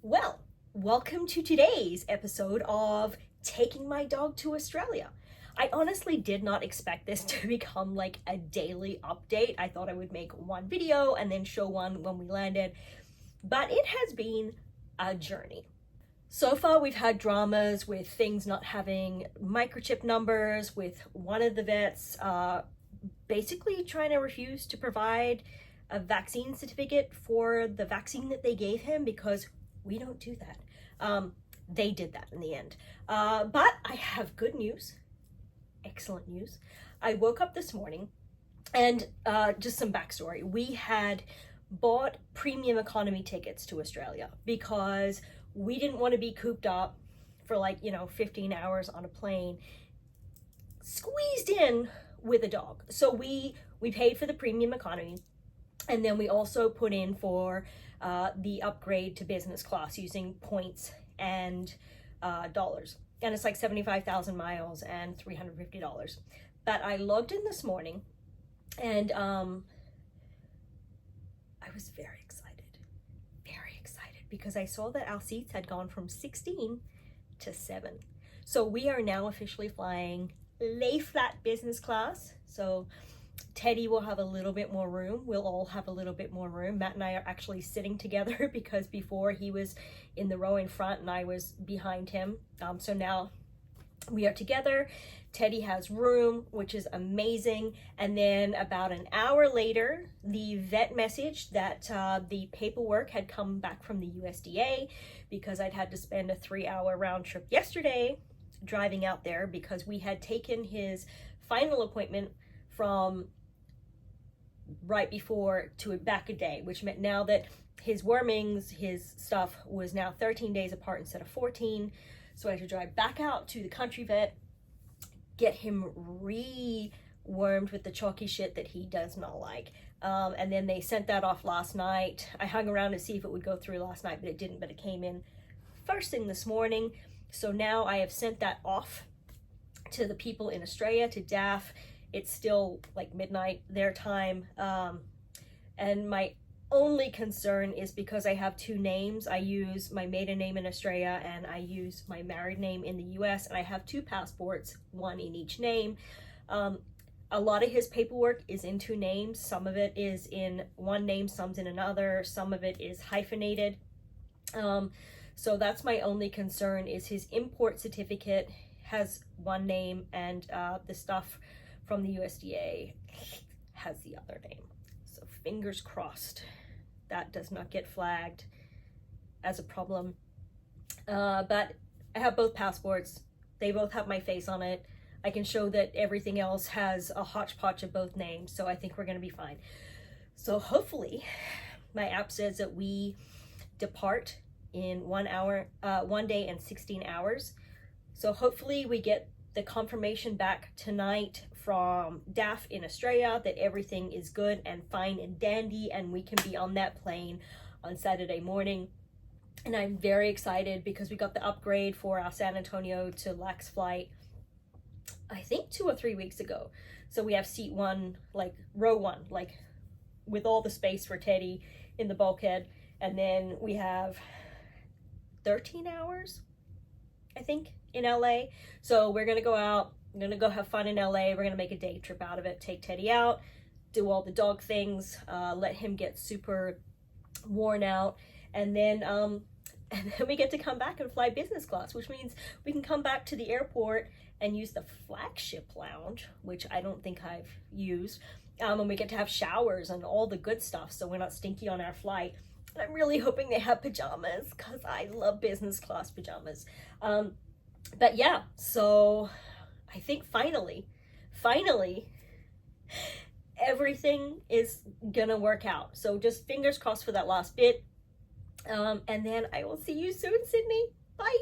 Well, welcome to today's episode of Taking My Dog to Australia. I honestly did not expect this to become like a daily update. I thought I would make one video and then show one when we landed, but it has been a journey. So far, we've had dramas with things not having microchip numbers, with one of the vets basically trying to refuse to provide a vaccine certificate for the vaccine that they gave him because we don't do that. They did that in the end. But I have good news, excellent news. I woke up this morning and just some backstory. We had bought premium economy tickets to Australia because we didn't want to be cooped up for 15 hours on a plane, squeezed in with a dog. So we paid for the premium economy, and then we also put in for the upgrade to business class using points and dollars. And it's like 75,000 miles and $350. But I logged in this morning and I was very excited because I saw that our seats had gone from 16 to 7. So we are now officially flying lay flat business class. So Teddy will have a little bit more room. We'll all have a little bit more room. Matt and I are actually sitting together because before he was in the row in front and I was behind him. So now we are together. Teddy has room, which is amazing. And then about an hour later, the vet messaged that the paperwork had come back from the USDA because I'd had to spend a 3-hour round trip yesterday driving out there because we had taken his final appointment from right before to back a day, which meant now that his wormings, his stuff was now 13 days apart instead of 14. So I had to drive back out to the country vet, get him re-wormed with the chalky shit that he does not like. And then they sent that off last night. I hung around to see if it would go through last night, but it didn't, but it came in first thing this morning. So now I have sent that off to the people in Australia, to DAFF. It's still like midnight their time. And my only concern is because I have two names. I use my maiden name in Australia and I use my married name in the US, and I have two passports, one in each name. A lot of his paperwork is in two names. Some of it is in one name, some's in another. Some of it is hyphenated. So that's my only concern, is his import certificate has one name and the stuff from the USDA has the other name. So fingers crossed that does not get flagged as a problem. But I have both passports. They both have my face on it. I can show that everything else has a hodgepodge of both names. So I think we're going to be fine. So hopefully my app says that we depart in 1 day and 16 hours. So hopefully we get the confirmation back tonight from DAFF in Australia that everything is good and fine and dandy, and we can be on that plane on Saturday morning. And I'm very excited because we got the upgrade for our San Antonio to LAX flight, I think 2 or 3 weeks ago. So we have seat 1, like row 1, like with all the space for Teddy in the bulkhead. And then we have 13 hours, I think, in LA. So we're gonna go out, we're gonna go have fun in LA. We're gonna make a day trip out of it, take Teddy out, do all the dog things, let him get super worn out, and then we get to come back and fly business class, which means we can come back to the airport and use the flagship lounge, which I don't think I've used, and we get to have showers and all the good stuff so we're not stinky on our flight. And I'm really hoping they have pajamas because I love business class pajamas. But yeah, so I think finally, everything is gonna work out. So just fingers crossed for that last bit. And then I will see you soon, Sydney. Bye.